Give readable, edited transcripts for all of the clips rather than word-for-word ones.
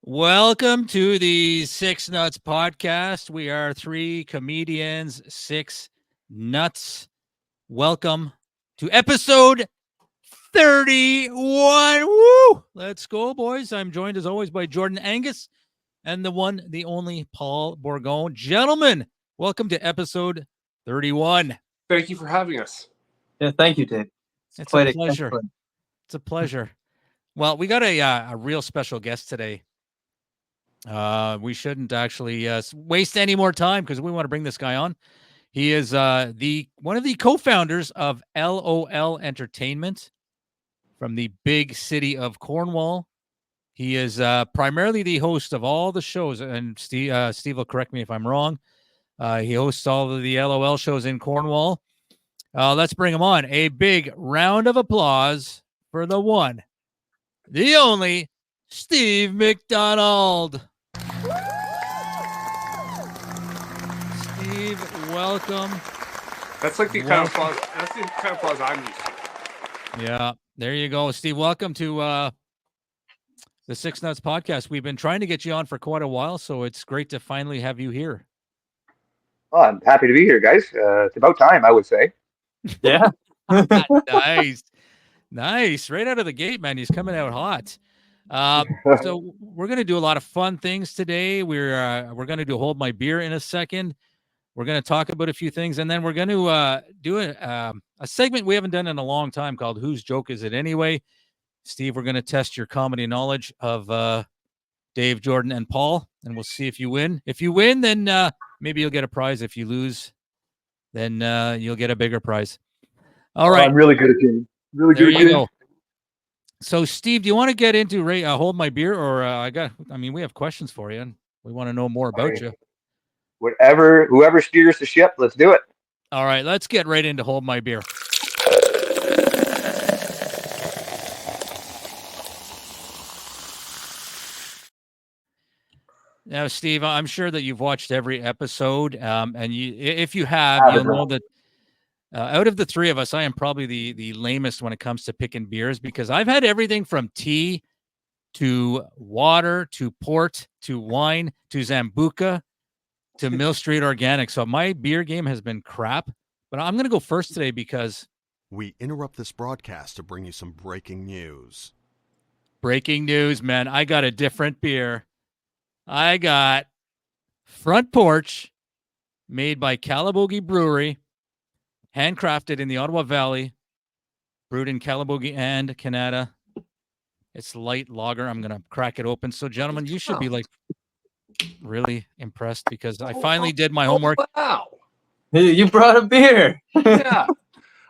Welcome to the Six Nuts podcast. We are three comedians, six nuts. Welcome to episode 31. Woo! Let's go, boys. I'm joined as always by Jordan Angus and the one, the only Paul Bourgon. Gentlemen, welcome to episode 31. Thank you for having us. Yeah, thank you, Dave. It's a pleasure. It's a pleasure. Well, we got a real special guest today. We shouldn't actually waste any more time because we want to bring this guy on. He is one of the co-founders of LOL Entertainment from the big city of Cornwall. He is primarily the host of all the shows, and Steve will correct me if I'm wrong. He hosts all of the LOL shows in Cornwall. Let's bring him on. A big round of applause for the one, the only, Steve Mcdonald. Steve, welcome. That's like the kind of applause. That's the kind of applause I'm used to. Yeah, there you go, Steve. Welcome to the Six Nuts podcast. We've been trying to get you on for quite a while, so it's great to finally have you here. Well, I'm happy to be here, guys. It's about time, I would say. Yeah. Nice. Right out of the gate, man. He's coming out hot. So we're going to do a lot of fun things today. We're going to do Hold My Beer in a second. We're going to talk about a few things, and then we're going to do a segment we haven't done in a long time called Whose Joke Is It Anyway? Steve, we're going to test your comedy knowledge of Dave, Jordan, and Paul, and we'll see if you win. If you win, then maybe you'll get a prize. If you lose, then you'll get a bigger prize. All right. I'm really good at games. Really There good at you games. go. So, Steve, do you want to get into Hold My Beer, or we have questions for you, and we want to know more about you. Whoever steers the ship, let's do it. All right, let's get right into Hold My Beer. Now, Steve, I'm sure that you've watched every episode, and if you have, you'll know that out of the three of us, I am probably the lamest when it comes to picking beers because I've had everything from tea to water to port to wine to Zambuca to Mill Street Organic. So my beer game has been crap, but I'm going to go first today because we interrupt this broadcast to bring you some breaking news. Breaking news, man. I got a different beer. I got Front Porch, made by Calabogie Brewery, handcrafted in the Ottawa Valley, brewed in Calabogie and Canada. It's light lager. I'm going to crack it open. So, gentlemen, you should be like really impressed because I finally did my homework. Wow. Hey, you brought a beer. Yeah.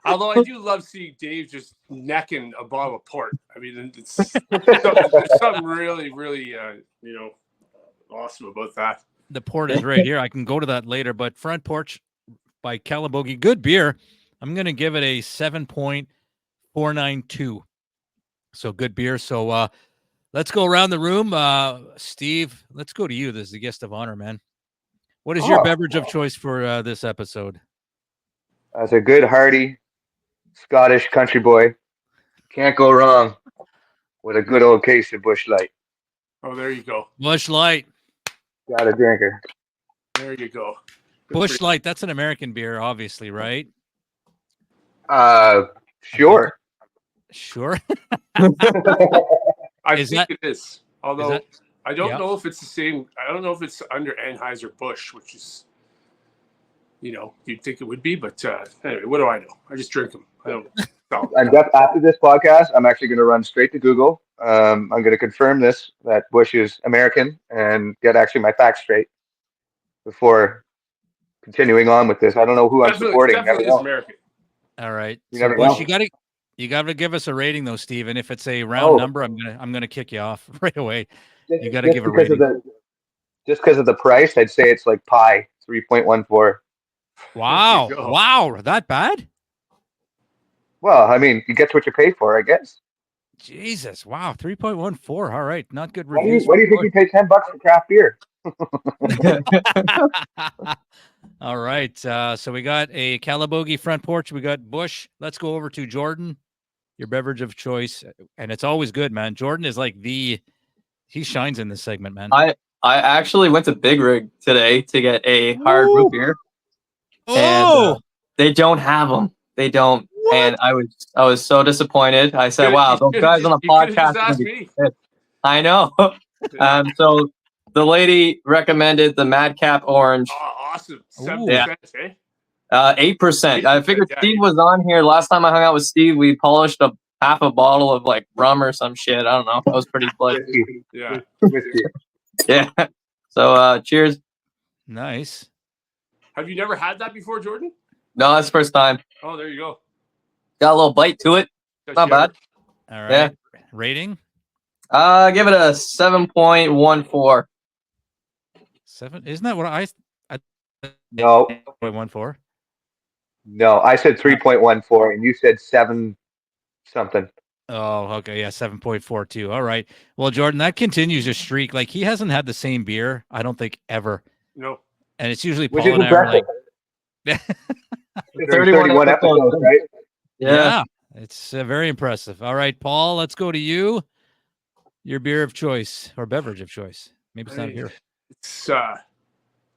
Although I do love seeing Dave just necking a bottle of port. I mean, there's something really, really, awesome about that. The port is right here. I can go to that later, but Front Porch by Calabogie, good beer. I'm going to give it a 7.492. So good beer. So let's go around the room. Steve, let's go to you. This is the guest of honor, man. What is your beverage of choice for this episode? As a good, hearty Scottish country boy, can't go wrong with a good old case of Busch Light. Oh, there you go. Busch Light. Got a drinker. There you go. Busch Light. That's an American beer, obviously, right? Sure. Sure. I think it is. Although I don't know if it's the same. I don't know if it's under Anheuser-Busch, which is, you'd think it would be. But anyway, what do I know? I just drink them. I don't. After this podcast, I'm actually going to run straight to Google. I'm going to confirm that Busch is American and get actually my facts straight before continuing on with this. I don't know who I'm supporting. Definitely is American. All right. So Busch, you gotta give us a rating though, Steve. And if it's a round number, I'm gonna kick you off right away. You gotta give a rating. Just because of the price, I'd say it's like pie, 3.14. Wow. Wow, that bad? Well, I mean, you get what you pay for, I guess. Jesus, wow, 3.14. All right, not good What do reviews. you think you pay $10 for craft beer? All right, so we got a Calabogie Front Porch. We got Busch. Let's go over to Jordan, your beverage of choice, and it's always good, man. Jordan is like He shines in this segment, man. I actually went to Big Rig today to get a hard root beer, and they don't have them. They don't, What? and I was so disappointed. I said, "Wow, those guys on the podcast." Just asked me. I know. So the lady recommended the Madcap Orange. Oh, awesome. 7%, eh? 8%. I figured Steve was on here. Last time I hung out with Steve, we polished a half a bottle of like rum or some shit. I don't know. That was pretty bloody. Yeah. Yeah. So cheers. Nice. Have you never had that before, Jordan? No, that's the first time. Oh, there you go. Got a little bite to it. Not bad. All right. Yeah. Rating? Give it a 7.14. 7? Isn't that what I No. 7.14? No, I said 3.14 and you said 7 something. Oh, okay. Yeah, 7.42. All right. Well, Jordan, that continues a streak. Like, he hasn't had the same beer, I don't think, ever. No. And it's usually Which Paul is and I are like, impressive. 31 episodes, right? Yeah. It's very impressive. All right, Paul, let's go to you. Your beer of choice or beverage of choice. Maybe it's not beer. It's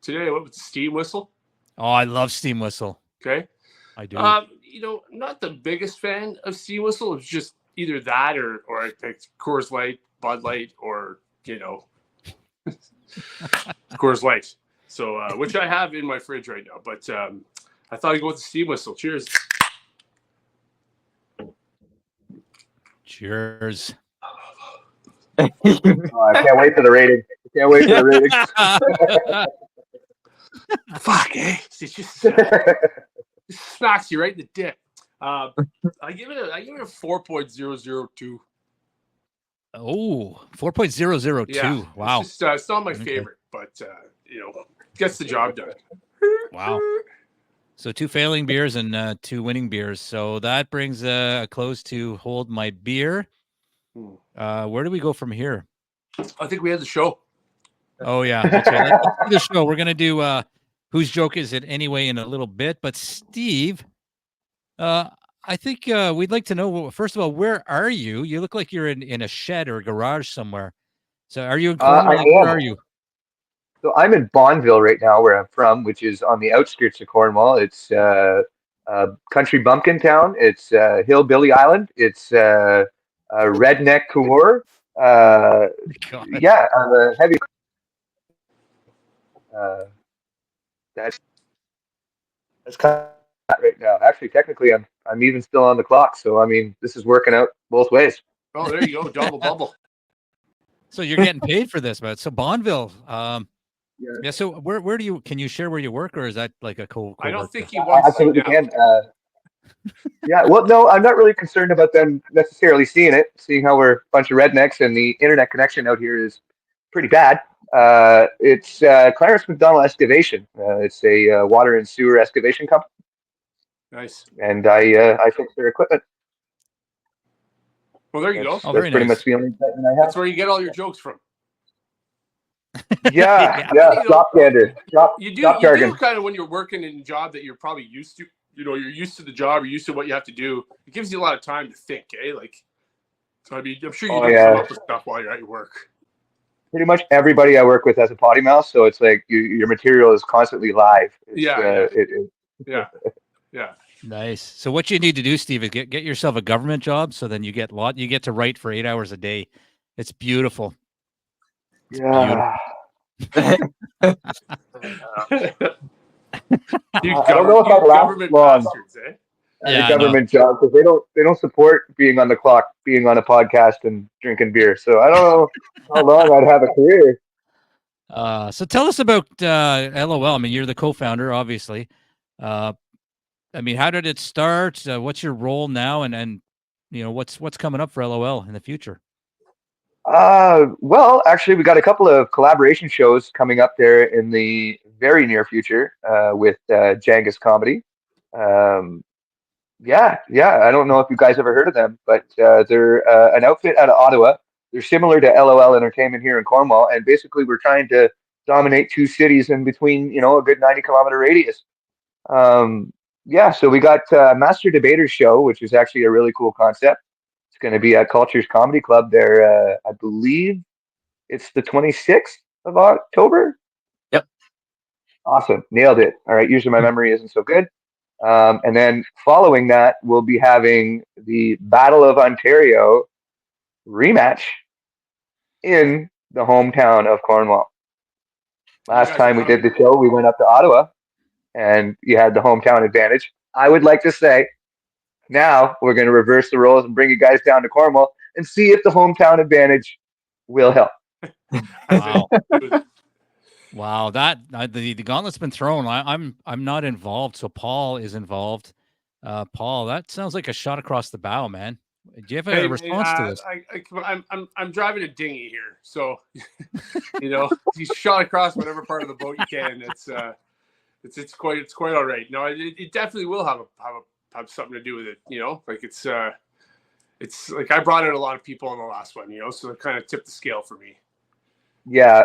today, what was the Steam Whistle? Oh, I love Steam Whistle. Okay. I do. You know, not the biggest fan of Steam Whistle. It's just either that or it's Coors Light, Bud Light, or, you know, Coors Light. So, which I have in my fridge right now. But I thought I'd go with the Steam Whistle. Cheers. Cheers. Oh, I can't wait for the rating. Fuck, eh? It just smacks you right in the dick. I give it a 4.002. Oh, 4.002. Yeah, Wow. It's not my favorite, but you know, gets the job done. Wow. So 2 failing beers and 2 winning beers. So that brings a close to Hold My Beer. Where do we go from here? I think we had the show. Oh, yeah. Okay. Let's do the show. We're going to do Whose Joke Is It Anyway in a little bit. But Steve, I think we'd like to know, first of all, where are you? You look like you're in a shed or a garage somewhere. So are you in Cornwall? Where are you? So I'm in Bonneville right now, where I'm from, which is on the outskirts of Cornwall. It's country bumpkin town. It's hillbilly island. It's redneck Coor. Yeah, I'm a heavy. That's kind of right now. Actually, technically, I'm even still on the clock. So I mean, this is working out both ways. Oh, there you go, double bubble. So you're getting paid for this, but so Bonneville. Yeah. So where do you? Can you share where you work, or is that like a I don't think he wants. Absolutely can. Yeah. Well, no, I'm not really concerned about them necessarily seeing it, seeing how we're a bunch of rednecks and the internet connection out here is pretty bad. It's Clarence Mcdonald Excavation. It's a water and sewer excavation company. Nice. And I fix their equipment. Well, there you go. Oh, that's pretty much the only excitement I have. That's where you get all your jokes from. Yeah. Stop standard. You do kind of when you're working in a job that you're probably used to. You know, you're used to the job, you're used to what you have to do. It gives you a lot of time to think, eh? Like, so I mean, I'm sure you come up with stuff while you're at your work. Pretty much everybody I work with has a potty mouth, so it's like your material is constantly live. Yeah. Nice. So what you need to do, Steve, is get yourself a government job, so then you get to write for 8 hours a day. It's beautiful. It's beautiful. I don't know if I'd last long. The government job, because they don't support being on the clock, being on a podcast and drinking beer. So I don't know how long I'd have a career. So tell us about LOL. I mean, you're the co-founder, obviously. I mean, how did it start? What's your role now, and you know what's coming up for LOL in the future? Well, actually, we got a couple of collaboration shows coming up there in the very near future with Jangus Comedy. Yeah. I don't know if you guys ever heard of them, but they're an outfit out of Ottawa. They're similar to LOL Entertainment here in Cornwall, and basically we're trying to dominate 2 cities in between, you know, a good 90-kilometer radius. So we got Master Debaters Show, which is actually a really cool concept. It's going to be at Culture's Comedy Club there, I believe, It's the 26th of October. Yep. Awesome. Nailed it. All right. Usually my memory isn't so good. And then following that, we'll be having the Battle of Ontario rematch in the hometown of Cornwall. Last time we did the show, we went up to Ottawa and you had the hometown advantage. I would like to say now we're going to reverse the roles and bring you guys down to Cornwall and see if the hometown advantage will help. Wow. Wow, that the gauntlet's been thrown. I'm not involved, so Paul is involved. Paul, that sounds like a shot across the bow, man. Do you have a response to this? I'm driving a dinghy here, so you shot across whatever part of the boat you can. It's quite all right. No, it definitely will have something to do with it. Like it's like I brought out a lot of people on the last one. So it kind of tipped the scale for me. Yeah,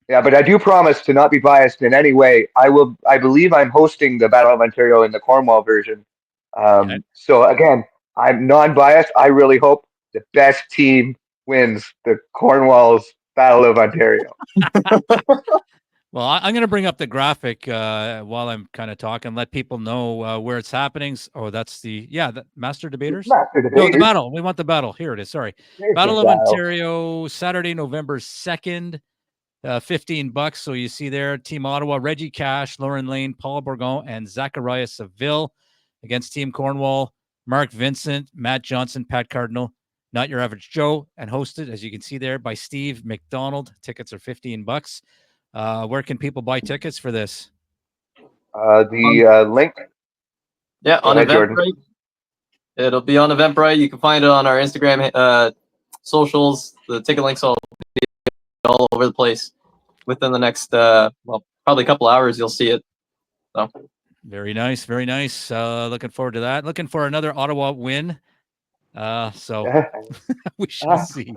but I do promise to not be biased in any way. I believe I'm hosting the Battle of Ontario in the Cornwall version. Okay. So again, I'm non-biased. I really hope the best team wins the Cornwall's Battle of Ontario. Well, I'm going to bring up the graphic while I'm kind of talking, let people know where it's happening. Oh, that's the Master Debaters? Master Debaters. No, the battle. We want the battle. Here it is. Sorry. Battle of Ontario, Saturday, November 2nd, $15. So you see there, Team Ottawa, Reggie Cash, Lauren Lane, Paul Bourgon, and Zachariah Seville against Team Cornwall, Mark Vincent, Matt Johnson, Pat Cardinal, Not Your Average Joe, and hosted, as you can see there, by Steve Mcdonald. Tickets are $15. Where can people buy tickets for this? The link. Yeah, on Eventbrite. It'll be on Eventbrite. You can find it on our Instagram socials. The ticket links will be all over the place within the next, probably a couple hours. You'll see it. So. Very nice, very nice. Looking forward to that. Looking for another Ottawa win. So we shall see.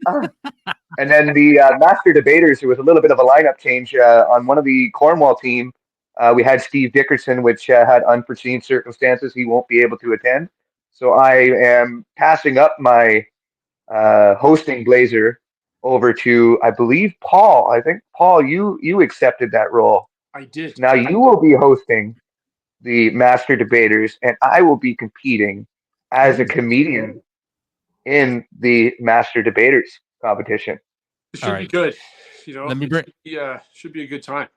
And then the Master Debaters, there was a little bit of a lineup change on one of the Cornwall team. We had Steve Dickerson, which had unforeseen circumstances. He won't be able to attend. So I am passing up my hosting blazer over to, I believe, Paul. I think, Paul, you accepted that role. I did. Now you will be hosting the Master Debaters, and I will be competing as a comedian in the Master Debaters competition. It should be good. Should be a good time.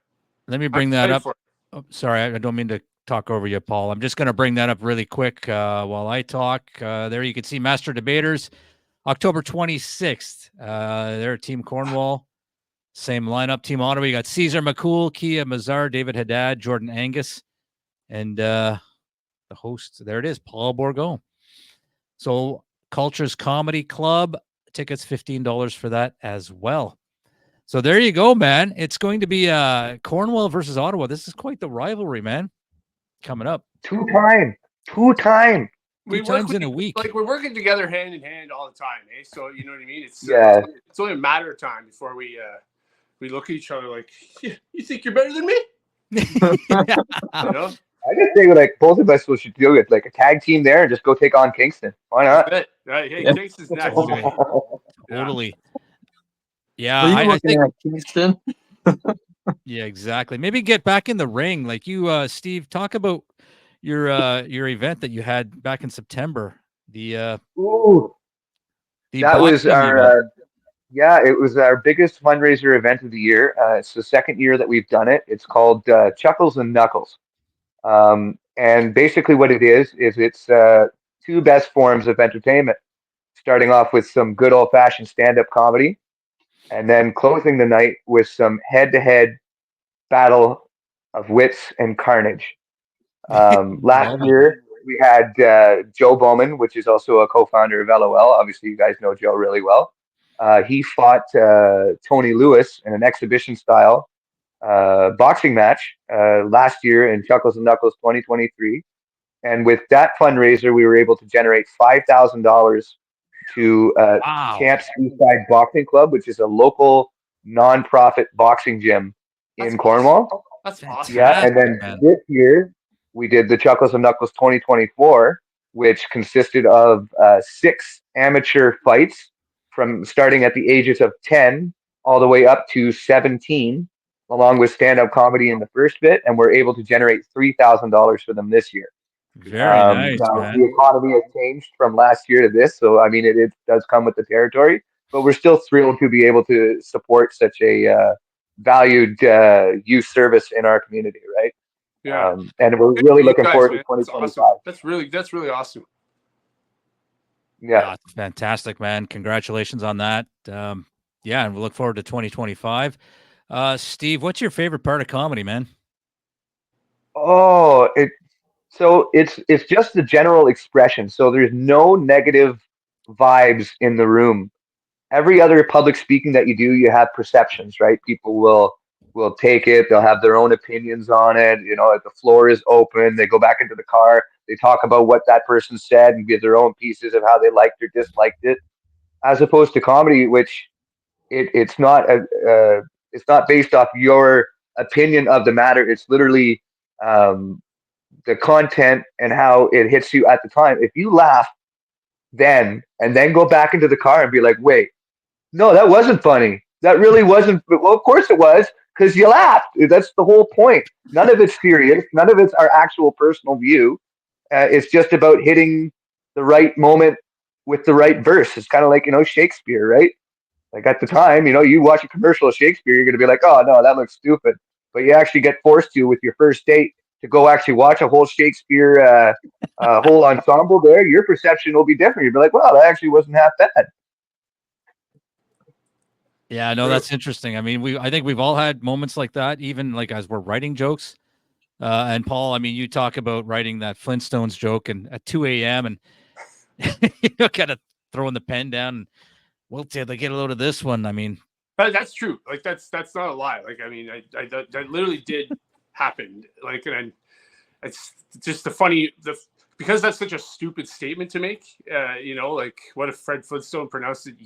Let me bring that up. Oh, sorry, I don't mean to talk over you, Paul. I'm just going to bring that up really quick while I talk. There you can see Master Debaters, October 26th. They're Team Cornwall. Same lineup. Team Ottawa, you got Caesar McCool, Kia Mazar, David Haddad, Jordan Angus, and the host. There it is, Paul Bourgon. So Cultures Comedy Club, tickets $15 for that as well. So there you go, man. It's going to be Cornwall versus Ottawa. This is quite the rivalry, man. Coming up. Two times Two times in a week. Like we're working together hand in hand all the time, eh? So you know what I mean? It's only a matter of time before we look at each other like, you think you're better than me? I just think like both of us should do it like a tag team there and just go take on Kingston. Why not? Hey, Kingston's next. Totally. Yeah, I think Kingston. Yeah, exactly. Maybe get back in the ring, like you, Steve. Talk about your event that you had back in September. That was our it was our biggest fundraiser event of the year. It's the second year that we've done it. It's called Chuckles and Knuckles. And basically what it is it's two best forms of entertainment, starting off with some good old-fashioned stand-up comedy, and then closing the night with some head-to-head battle of wits and carnage. Last year, we had Joe Bowman, which is also a co-founder of LOL. Obviously, you guys know Joe really well. He fought Tony Lewis in an exhibition-style boxing match last year in Chuckles and Knuckles 2023. And with that fundraiser, we were able to generate $5,000 to Champs Eastside Boxing Club, which is a local nonprofit boxing gym in Cornwall. That's awesome. Yeah, and then this year we did the Chuckles and Knuckles 2024, which consisted of 6 amateur fights from starting at the ages of 10 all the way up to 17, along with stand-up comedy in the first bit, and we're able to generate $3,000 for them this year. Very nice, now, man. the economy has changed from last year to this, so I mean, it does come with the territory, but we're still thrilled to be able to support such a valued youth service in our community, right? Yeah. And we're really looking forward to man. 2025. Awesome. That's really awesome. Yeah. Fantastic, man. Congratulations on that. Yeah, and we look forward to 2025. Steve, what's your favorite part of comedy, man? Oh, it's just the general expression. So there's no negative vibes in the room. Every other public speaking that you do, you have perceptions, right? People will take it, they'll have their own opinions on it. You know, if the floor is open, they go back into the car, they talk about what that person said and give their own pieces of how they liked or disliked it. As opposed to comedy, which it's not it's not based off your opinion of the matter. It's literally the content and how it hits you at the time. If you laugh then and then go back into the car and be like, wait, no, that wasn't funny. That really wasn't. Well, of course it was, because you laughed. That's the whole point. None of it's serious. None of it's our actual personal view. It's just about hitting the right moment with the right verse. It's kind of like, Shakespeare, right? Like at the time, you watch a commercial of Shakespeare, you're going to be like, oh, no, that looks stupid. But you actually get forced to with your first date to go actually watch a whole Shakespeare whole ensemble there. Your perception will be different. You'll be like, well, that actually wasn't half bad. Yeah, no, that's interesting. I mean, I think we've all had moments like that, even like as we're writing jokes. And Paul, I mean, you talk about writing that Flintstones joke and at 2 a.m. and kind of throwing the pen down. And, well, did they get a load of this one? I mean, that's true. Like that's not a lie. Like I mean, that literally did happen. Like, and it's just because that's such a stupid statement to make. Like what if Fred Flintstone pronounced it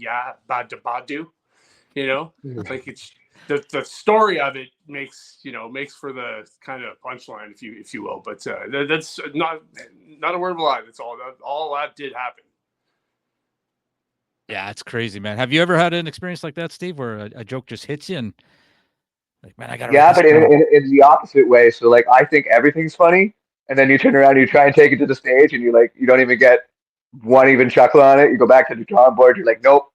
badu? Like it's the story of it makes for the kind of punchline, if you will. But that's not a word of a lie. That's all that did happen. Yeah, it's crazy, man. Have you ever had an experience like that, Steve, where a joke just hits you and like, man, I gotta. Yeah, but in the opposite way. So like, I think everything's funny, and then you turn around, and you try and take it to the stage, and you don't even get one even chuckle on it. You go back to the drawing board. You're like, nope.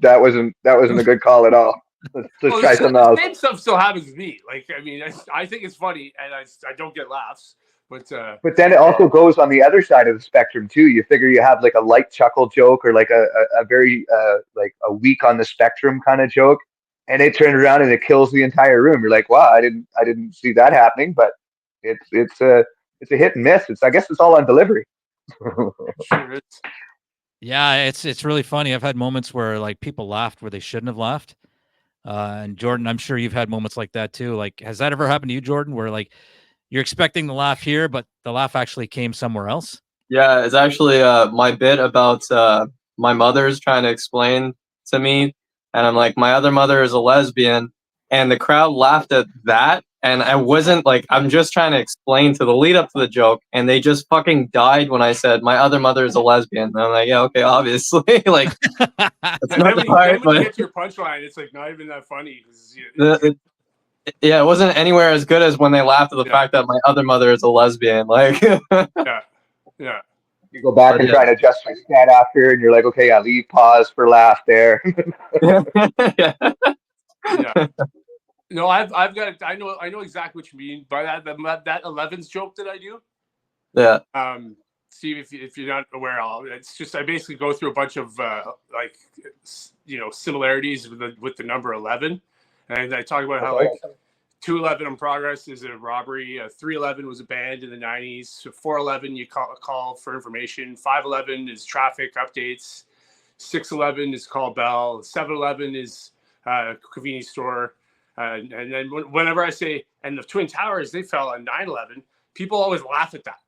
That wasn't a good call at all. Let's try something else. The same stuff still happens to me. Like, I mean, I think it's funny, and I don't get laughs. But then it also goes on the other side of the spectrum too. You figure you have like a light chuckle joke or like a very like a weak on the spectrum kind of joke, and it turns around and it kills the entire room. You're like, wow, I didn't see that happening. But it's a hit and miss. I guess it's all on delivery. Sure is. Yeah, it's really funny. I've had moments where like people laughed where they shouldn't have laughed. And Jordan, I'm sure you've had moments like that too. Like, has that ever happened to you, Jordan, where like you're expecting the laugh here, but the laugh actually came somewhere else? Yeah, it's actually my bit about my mother's trying to explain to me, and I'm like, my other mother is a lesbian, and the crowd laughed at that, and I wasn't like, I'm just trying to explain to the lead up to the joke, and they just fucking died when I said my other mother is a lesbian. And I'm like, yeah, okay, obviously, like, and then when you get to your punchline, it's like not even that funny. Yeah, it wasn't anywhere as good as when they laughed at the fact that my other mother is a lesbian. Like, yeah. You go back and try to adjust your stat after, and you're like, okay, yeah, leave pause for laugh there. Yeah. No, I've got. I know exactly what you mean by that 11s joke that I do. Yeah. Steve, if you're not aware, it's just I basically go through a bunch of similarities with the number 11, and I talk about how like 211 in progress is a robbery. 311 was a band in the 90s. 411 you call for information. 511 is traffic updates. 611 is call bell. 711 is convenience store. And then whenever I say, and the Twin Towers, they fell on 9/11, people always laugh at that.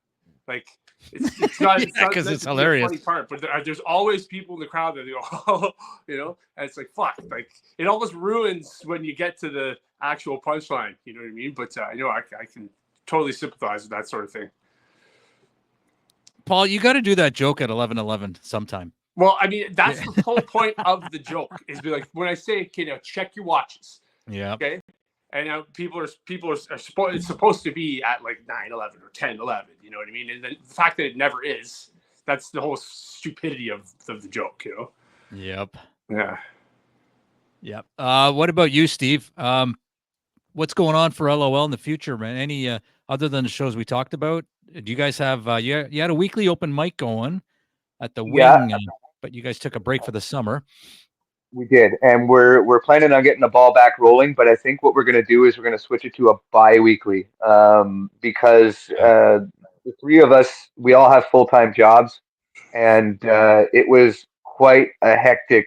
Like it's not because it's hilarious. Funny part, but there's always people in the crowd that go, and it's like fuck, like it almost ruins when you get to the actual punchline. You know what I mean? But I can totally sympathize with that sort of thing. Paul, you got to do that joke at 11:11 sometime. Well, I mean, that's the whole point of the joke is be like, when I say, okay, now check your watches. Yeah. Okay. And now people are it's supposed to be at like 9:11 or 10:11. You know what I mean? And the fact that it never is, that's the whole stupidity of the joke, you know? Yep. Yeah. Yep. What about you, Steve? What's going on for LOL in the future, man? Any other than the shows we talked about? Do you guys have you had a weekly open mic going at the Wing, but you guys took a break for the summer. We did, and we're planning on getting the ball back rolling. But I think what we're going to do is we're going to switch it to a bi-weekly because the three of us, we all have full-time jobs, and it was quite a hectic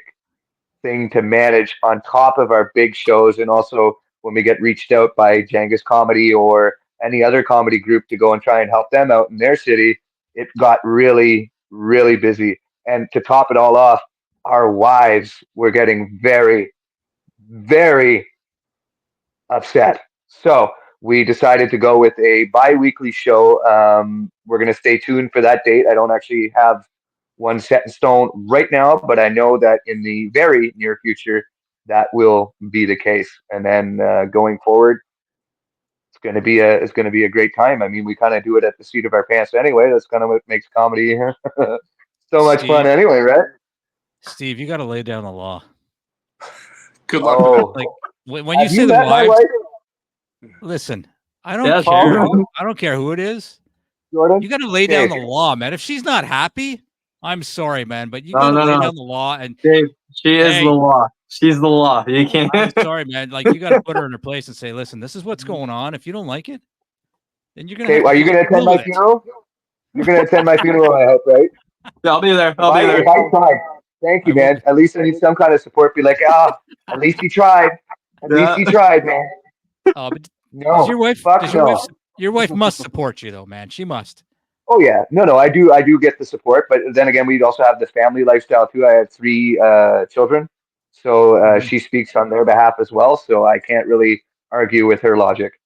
thing to manage on top of our big shows, and also when we get reached out by Jenga's Comedy or any other comedy group to go and try and help them out in their city, it got really, really busy. And to top it all off, our wives were getting very, very upset. So we decided to go with a bi-weekly show. We're going to stay tuned for that date. I don't actually have one set in stone right now, but I know that in the very near future, that will be the case. And then going forward, it's going to be a great time. I mean, we kind of do it at the seat of our pants anyway. That's kind of what makes comedy so much fun anyway, right? Steve, you got to lay down the law. Good luck. Like when you say the wives, listen, I don't care. I don't care who it is. Jordan, you got to lay down the law, man. If she's not happy, I'm sorry, man, but you got to lay down the law. And Dave, she is the law. She's the law. You can't. I'm sorry, man. Like you got to put her in her place and say, listen, this is what's going on. If you don't like it, then you're gonna. Are you gonna attend my funeral? You're gonna attend my funeral, I hope, right? Yeah, I'll be there. I'll be there. Thank you, man. At least I need some kind of support. Be like, at least he tried. At least he tried, man. Oh, but no, your wife must support you, though, man. She must. Oh yeah, no, I do get the support, but then again, we also have the family lifestyle too. I have 3 children, so she speaks on their behalf as well. So I can't really argue with her logic.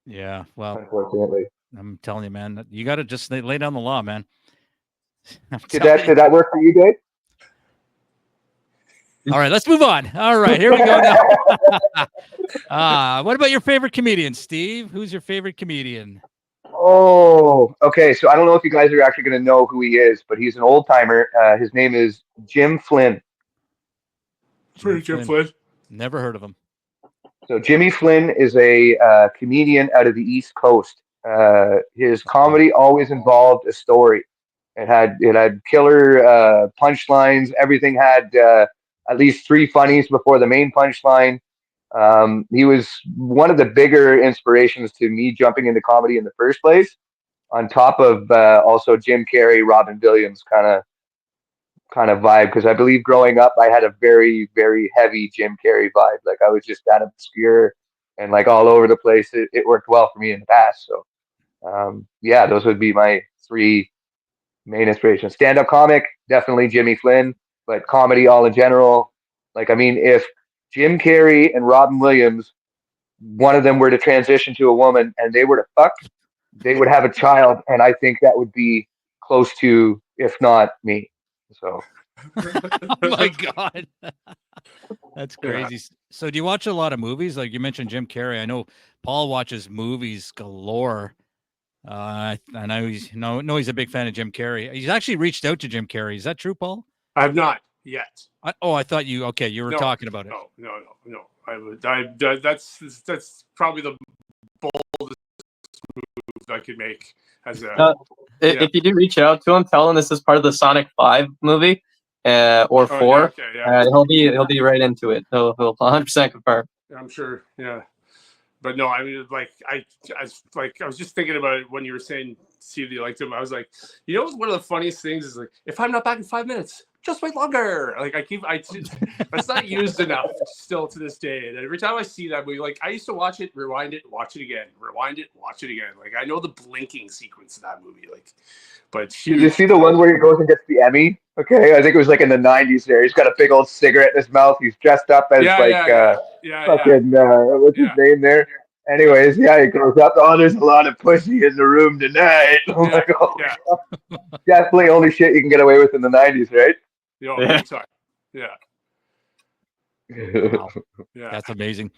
Yeah, well, unfortunately, I'm telling you, man, you got to just lay down the law, man. Did that work for you, Dave? All right, let's move on. All right, here we go now. What about your favorite comedian, Steve? Who's your favorite comedian? Oh, okay. So I don't know if you guys are actually going to know who he is, but he's an old timer. His name is Jim Flynn. Jim Flynn. Never heard of him. So Jimmy Flynn is a comedian out of the East Coast. His comedy always involved a story. It had killer punchlines. Everything had at least 3 funnies before the main punchline. He was one of the bigger inspirations to me jumping into comedy in the first place, on top of also Jim Carrey, Robin Williams kind of vibe, because I believe growing up I had a very, very heavy Jim Carrey vibe. Like I was just that obscure and like all over the place. It worked well for me in the past. So yeah, those would be my 3 main inspirations. Stand-up comic, definitely Jimmy Flynn, but comedy all in general. Like, I mean, if Jim Carrey and Robin Williams, one of them were to transition to a woman and they were to fuck, they would have a child, and I think that would be close to, if not me. So. Oh my God. That's crazy. Yeah. So do you watch a lot of movies? Like you mentioned Jim Carrey. I know Paul watches movies galore. I know he's a big fan of Jim Carrey. He's actually reached out to Jim Carrey. Is that true, Paul? I have not yet. I thought you were talking about it. No. That's probably the boldest move I could make as a. If you do reach out to him, tell him this is part of the Sonic 5 movie, or 4. He'll be right into it. He'll 100% confirm. I'm sure. Yeah. But no, I mean, I was just thinking about it when you were saying, Steve, that you liked him. I was like, one of the funniest things is like, if I'm not back in 5 minutes, just wait longer. Like that's not used enough still to this day. And every time I see that movie, like I used to watch it, rewind it, watch it again, rewind it, watch it again. Like I know the blinking sequence of that movie. Like, but did you see the one where he goes and gets the Emmy? Okay, I think it was like in the 90s. There, he's got a big old cigarette in his mouth. He's dressed up as fucking what's his name there? Anyways, yeah, he goes up. Oh, there's a lot of pussy in the room tonight. I'm like, oh, definitely only shit you can get away with in the 90s, right? Big time. Yeah. Wow. Yeah. That's amazing.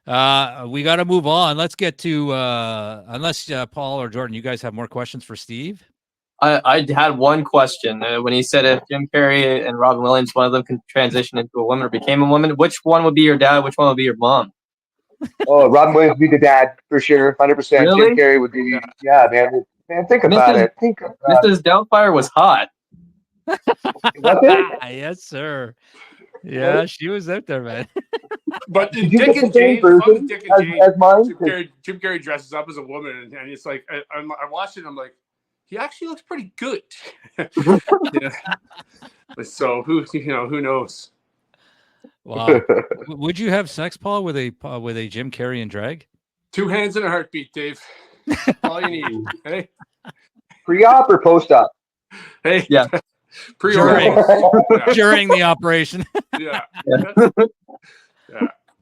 We got to move on. Let's get to, unless Paul or Jordan, you guys have more questions for Steve? I had one question. When he said if Jim Carrey and Robin Williams, one of them can transition into a woman or became a woman, which one would be your dad? Which one would be your mom? Oh, Robin Williams would be the dad for sure, 100%. Really? Jim Carrey would be, yeah, man. Man, think about it. Think about Mrs. Doubtfire was hot. Was it? Yes, sir. Yeah, she was out there, man. But Did you Dick get the and same Jane, version Dick and Jane, as mine? Jim Carrey dresses up as a woman, and it's like I watched it. And I'm like, he actually looks pretty good. Yeah. So who knows? Wow. Would you have sex, Paul, with a Jim Carrey in drag? 2 hands and a heartbeat, Dave. All you need. Hey. Pre-op or post-op? Hey. Yeah. During the operation. Yeah.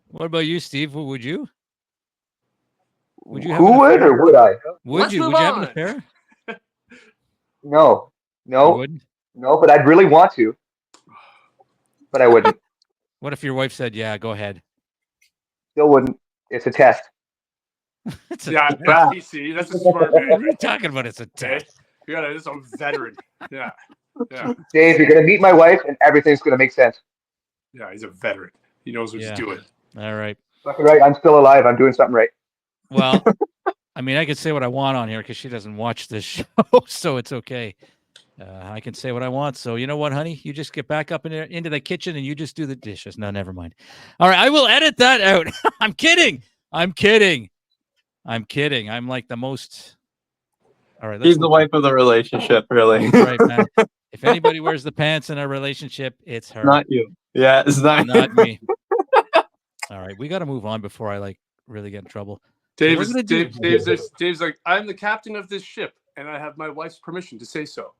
What about you, Steve? Would you? Would you? Who would or would I? Would you have an affair? No, no, but I'd really want to. But I wouldn't. What if your wife said, "Yeah, go ahead"? Still wouldn't. It's a test. That's a smart man. What are you talking about? It's a test. You got this. I'm veteran. Yeah. Dave, you're gonna meet my wife, and everything's gonna make sense. Yeah, he's a veteran. He knows what he's doing. All right. Right. I'm still alive. I'm doing something right. Well, I mean, I could say what I want on here because she doesn't watch this show, so it's okay. I can say what I want. So you know what, honey? You just get back up into the kitchen and you just do the dishes. No, never mind. All right, I will edit that out. I'm kidding. I'm like the most. All right. He's the wife of the relationship, really. Right, man. If anybody wears the pants in a relationship, it's her. Not you. Yeah, it's not me. All right, we got to move on before I really get in trouble. Dave's like, I'm the captain of this ship, and I have my wife's permission to say so.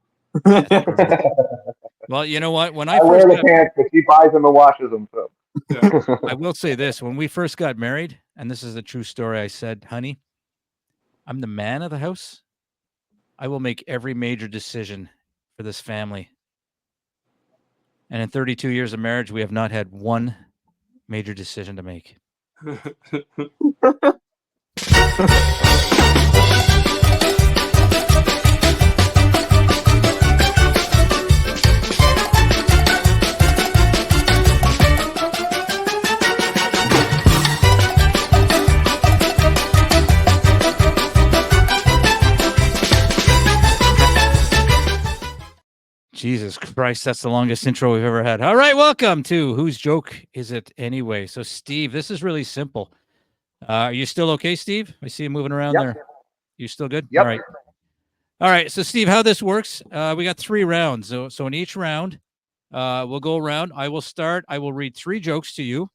Well, you know what? When I wear the pants, but she buys them and washes them. So. Yeah. I will say this: when we first got married, and this is a true story, I said, "Honey, I'm the man of the house. I will make every major decision for this family." And in 32 years of marriage, we have not had one major decision to make. Jesus Christ, that's the longest intro we've ever had. All right, welcome to Whose Joke Is It Anyway? So, Steve, this is really simple. Are you still okay, Steve? I see you moving around there. You still good? Yep. All right. So, Steve, how this works, we got 3 rounds. So in each round, we'll go around. I will start. I will read 3 jokes to you.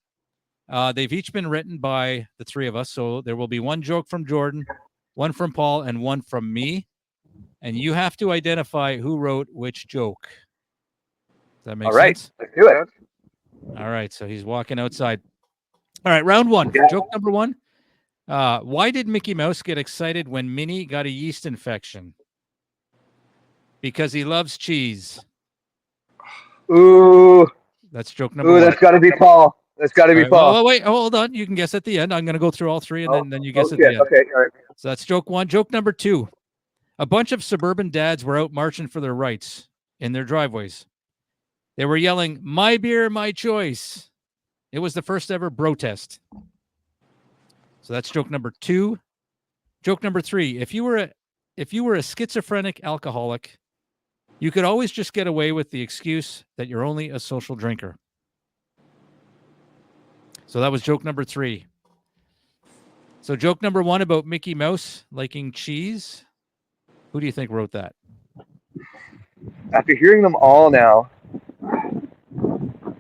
They've each been written by the 3 of us. So there will be 1 joke from Jordan, 1 from Paul, and 1 from me. And you have to identify who wrote which joke. Does that make sense? Let's do it. All right. So he's walking outside. All right. Round 1. Yeah. Joke number 1. Why did Mickey Mouse get excited when Minnie got a yeast infection? Because he loves cheese. Ooh. That's joke number 1. That's got to be Paul. That's got to be Paul. Well, wait. Hold on. You can guess at the end. I'm going to go through all 3, and then you guess at the end. Okay. All right. So that's joke 1. Joke number 2. A bunch of suburban dads were out marching for their rights in their driveways. They were yelling, "My beer, my choice." It was the first ever protest. So that's joke number 2. Joke number 3. If you were a schizophrenic alcoholic, you could always just get away with the excuse that you're only a social drinker. So that was joke number 3. So joke number 1 about Mickey Mouse liking cheese. Who do you think wrote that? After hearing them all now,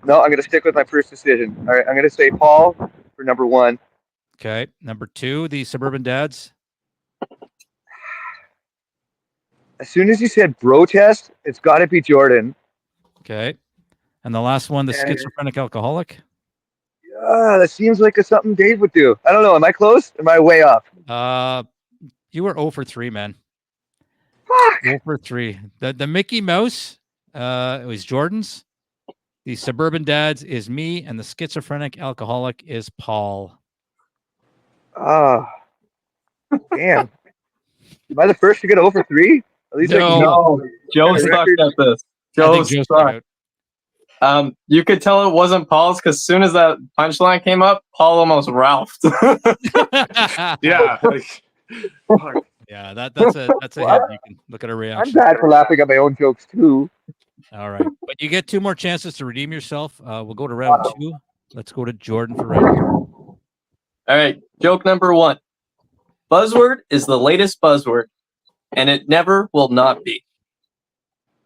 no, I'm going to stick with my first decision. All right, I'm going to say Paul for number 1. Okay. Number 2, the suburban dads. As soon as you said protest, it's got to be Jordan. Okay. And the last one, the schizophrenic alcoholic. That seems like something Dave would do. I don't know. Am I close? Am I way off? You were 0 for 3, man. Fuck. 0 for 3. The Mickey Mouse, it was Jordan's. The Suburban Dads is me, and the Schizophrenic Alcoholic is Paul. Damn. Am I the first to get 0 for 3? At least no. Joe sucked at this. Joe sucked. You could tell it wasn't Paul's because as soon as that punchline came up, Paul almost ralphed. Yeah. Yeah, that's a hit. You can look at a reaction. I'm bad for laughing at my own jokes too. All right, but you get 2 more chances to redeem yourself. We'll go to round 2. Let's go to Jordan for round 2. All right, joke number 1. Buzzword is the latest buzzword, and it never will not be.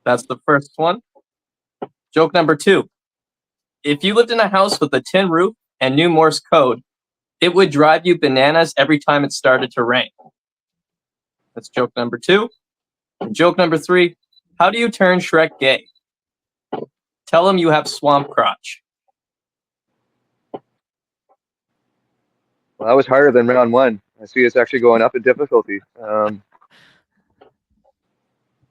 That's the first one. Joke number 2. If you lived in a house with a tin roof and knew Morse code, it would drive you bananas every time it started to rain. That's joke number 2. And joke number 3. How do you turn Shrek gay? Tell him you have swamp crotch. Well, that was harder than round 1. I see it's actually going up in difficulty.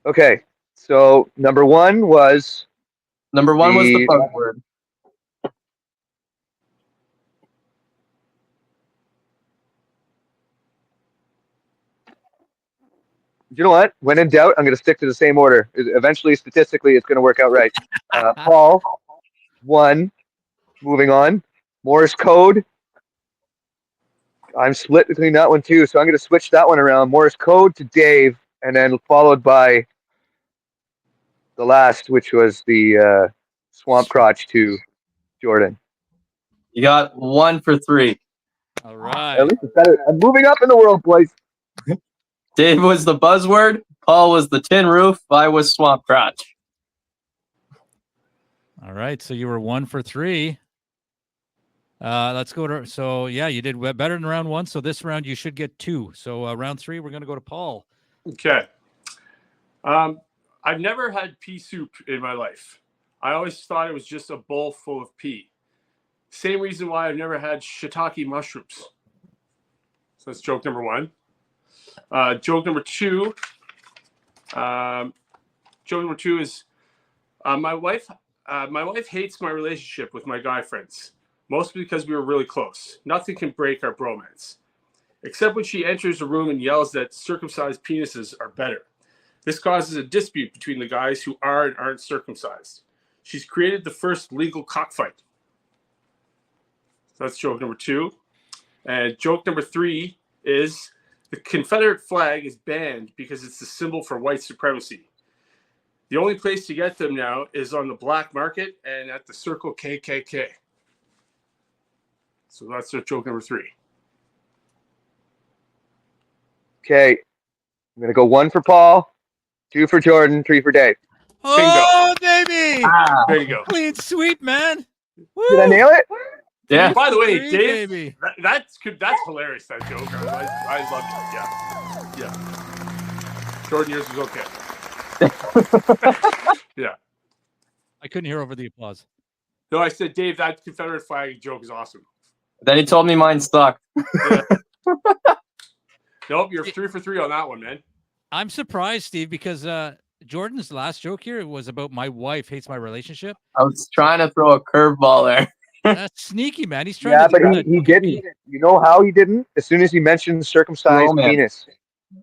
Okay, so number 1 was... Number 1 was the buzzword. You know what? When in doubt, I'm going to stick to the same order. Eventually, statistically, it's going to work out right. Paul, 1. Moving on. Morse code. I'm split between that one too, so I'm going to switch that one around. Morse code to Dave, and then followed by the last, which was the swamp crotch to Jordan. You got 1 for 3. All right. At least it's better. I'm moving up in the world, boys. Dave was the buzzword. Paul was the tin roof. I was swamp crotch. All right. So you were 1 for 3. Let's go to. So yeah, you did better than round 1. So this round you should get 2. So round 3, we're going to go to Paul. Okay. I've never had pea soup in my life. I always thought it was just a bowl full of pea. Same reason why I've never had shiitake mushrooms. So that's joke number 1. Joke number 2. Joke number 2 is my wife hates my relationship with my guy friends, mostly because we were really close. Nothing can break our bromance, except when she enters the room and yells that circumcised penises are better. This causes a dispute between the guys who are and aren't circumcised. She's created the first legal cockfight. So that's joke number 2. And joke number 3 is the Confederate flag is banned because it's the symbol for white supremacy. The only place to get them now is on the black market and at the Circle KKK. So that's joke number 3. Okay. I'm going to go 1 for Paul, 2 for Jordan, 3 for Dave. Oh, baby! There you go. Clean sweep, man. Woo! Did I nail it? Yeah. By the way, 3, Dave, baby. that's hilarious, that joke. I love it. Yeah. Jordan, yours was okay. Yeah. I couldn't hear over the applause. No, I said, Dave, that Confederate flag joke is awesome. Then he told me mine sucked. Yeah. Nope, you're 3 for 3 on that one, man. I'm surprised, Steve, because Jordan's last joke here was about my wife hates my relationship. I was trying to throw a curveball there. That's sneaky, man. He's trying to but he didn't. You know how he didn't? As soon as he mentioned circumcised penis.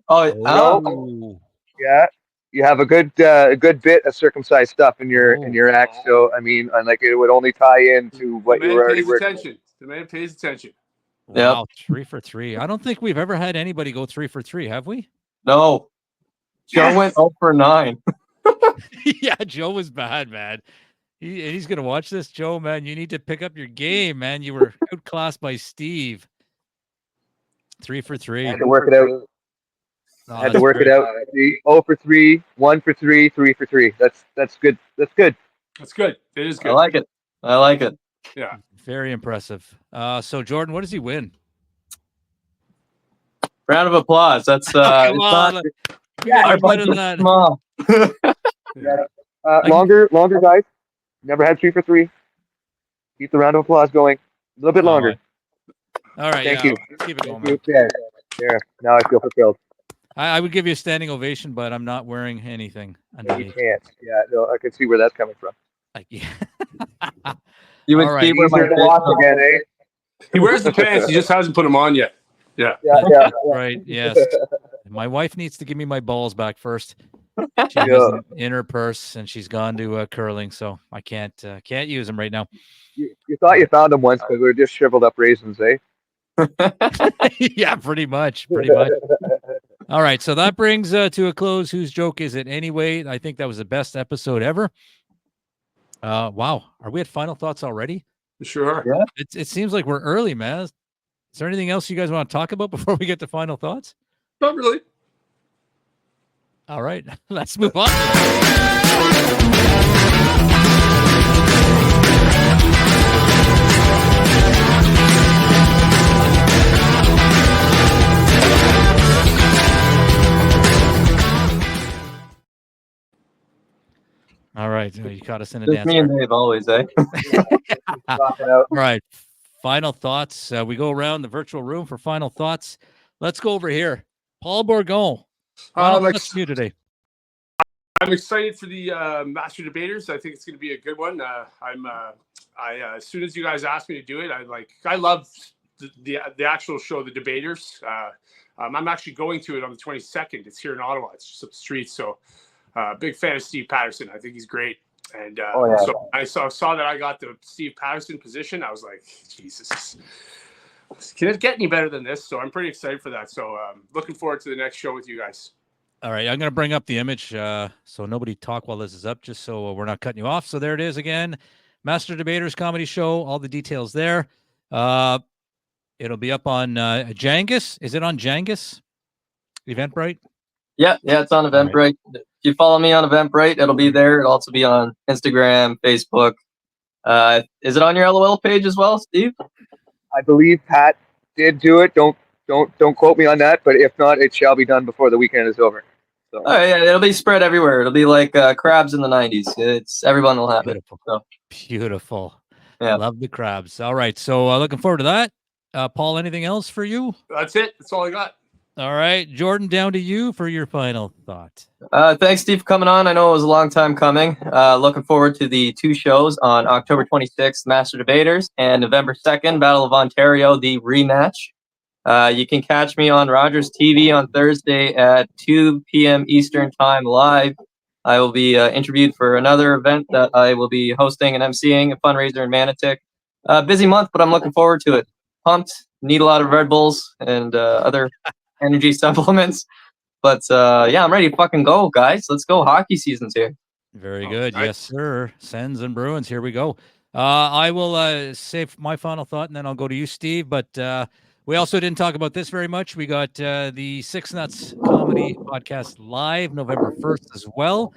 Oh. Yeah. You have a good bit of circumcised stuff in your act. So I mean, like it would only tie in to what you were already working with. The man pays attention. Wow, 3 for 3. I don't think we've ever had anybody go 3 for 3, have we? No. Joe went 0 for 9. Yeah, Joe was bad, man. He's going to watch this. Joe, man, you need to pick up your game, man. You were outclassed by Steve. 3 for 3. I had to work it out. I had to work it out. 0 for 3, 1 for 3, 3 for 3. That's good. That's good. That's good. It is good. I like it. Yeah. Very impressive. So, Jordan, what does he win? Round of applause. That's come on. Small. Longer, guys. Never had 3 for 3. Keep the round of applause going. little bit longer. All right. Thank you. Let's keep it going, Thank man. you. Yeah. Now I feel fulfilled. I would give you a standing ovation, but I'm not wearing anything underneath. You can't. Yeah, no, I can see where that's coming from. Like, yeah. You All right. Easier to watch again, eh? He wears the pants. He just hasn't put them on yet. Yeah. That's right. Yes. My wife needs to give me my balls back first. She has them in her purse, and she's gone to curling, so I can't use them right now. You thought you found them once because we were just shriveled up raisins, eh? Yeah, pretty much. All right, so that brings to a close. Whose joke is it anyway? I think that was the best episode ever. Wow, are we at final thoughts already? Sure. Yeah. It seems like we're early, man. Is there anything else you guys want to talk about before we get to final thoughts? Not really. All right, let's move on. All right, you caught us in a Just dance. me and Dave always, eh? All right, final thoughts. We go around the virtual room for final thoughts. Let's go over here. Paul Bourgon. Final thoughts from you today. I'm excited for the Master Debaters. I think it's going to be a good one. As soon as you guys asked me to do it, I love the actual show, The Debaters. I'm actually going to it on the 22nd. It's here in Ottawa. It's just up the street. So big fan of Steve Patterson. I think he's great. And so I saw that I got the Steve Patterson position. I was like, Jesus, can it get any better than this? So I'm pretty excited for that. So looking forward to the next show with you guys. All right, I'm going to bring up the image so nobody talk while this is up, just so we're not cutting you off. So there it is again, Master Debaters Comedy Show. All the details there. It'll be up on Jangus. Is it on Jangus? Eventbrite? Yeah, it's on Eventbrite. Right. If you follow me on Eventbrite, it'll be there. It'll also be on Instagram, Facebook. Is it on your LOL page as well, Steve? I believe Pat did do it. Don't quote me on that, but if not, it shall be done before the weekend is over. So. Oh yeah, it'll be spread everywhere. It'll be like crabs in the 90s. Everyone will have it. So. Beautiful. Yeah, love the crabs. All right, so looking forward to that. Paul, anything else for you? That's it. That's all I got. All right, Jordan, down to you for your final thought. Thanks, Steve, for coming on. I know it was a long time coming. Looking forward to the two shows on October 26th, Master Debaters, and November 2nd, Battle of Ontario, the rematch. You can catch me on Rogers TV on Thursday at 2 p.m. Eastern Time live. I will be interviewed for another event that I will be hosting and emceeing, a fundraiser in Manotick. Busy month, but I'm looking forward to it. Pumped. Need a lot of Red Bulls and other energy supplements. But yeah, I'm ready to fucking go, guys. Let's go. Hockey season's here. Very good. Nice. Yes, sir. Sens and Bruins. Here we go. I will save my final thought, and then I'll go to you, Steve. But we also didn't talk about this very much. We got the Six Nuts Comedy Podcast live November 1st as well,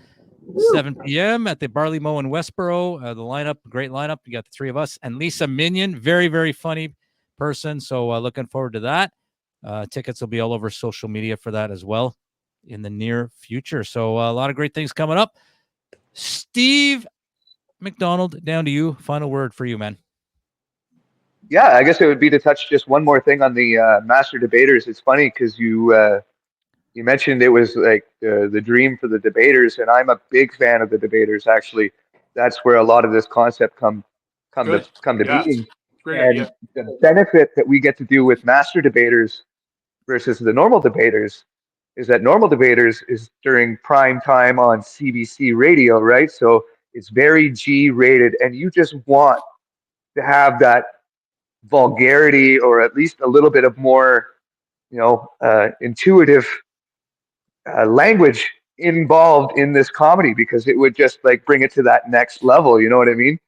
7 p.m. at the Barley Mow in Westboro. The lineup, great lineup. You got the three of us and Lisa Minion, very, very funny person. So looking forward to that. Tickets will be all over social media for that as well in the near future. So a lot of great things coming up. Steve Mcdonald, down to you. Final word for you, man. Yeah, I guess it would be to touch just one more thing on the Master Debaters. It's funny because you mentioned it was like the dream for the debaters, and I'm a big fan of the debaters. Actually, that's where a lot of this concept come to being. Great and idea. The benefit that we get to do with Master Debaters versus the normal debaters is that normal debaters is during prime time on CBC radio, right? So it's very G-rated, and you just want to have that vulgarity or at least a little bit of more, intuitive language involved in this comedy, because it would just like bring it to that next level. You know what I mean?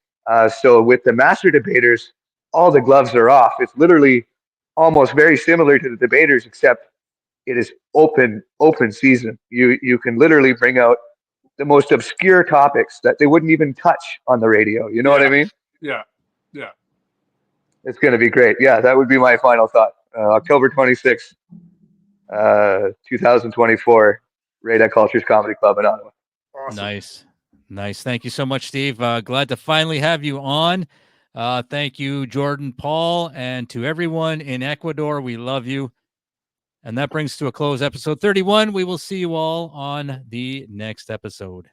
So with the Master Debaters, all the gloves are off. It's literally almost very similar to the debaters, except it is open season. You can literally bring out the most obscure topics that they wouldn't even touch on the radio. You know what I mean? Yeah. It's going to be great. Yeah, that would be my final thought. October 26th, 2024, Radar Cultures Comedy Club in Ottawa. Awesome. Nice. Thank you so much, Steve. Glad to finally have you on. Thank you, Jordan, Paul, and to everyone in Ecuador. We love you. And that brings to a close episode 31. We will see you all on the next episode.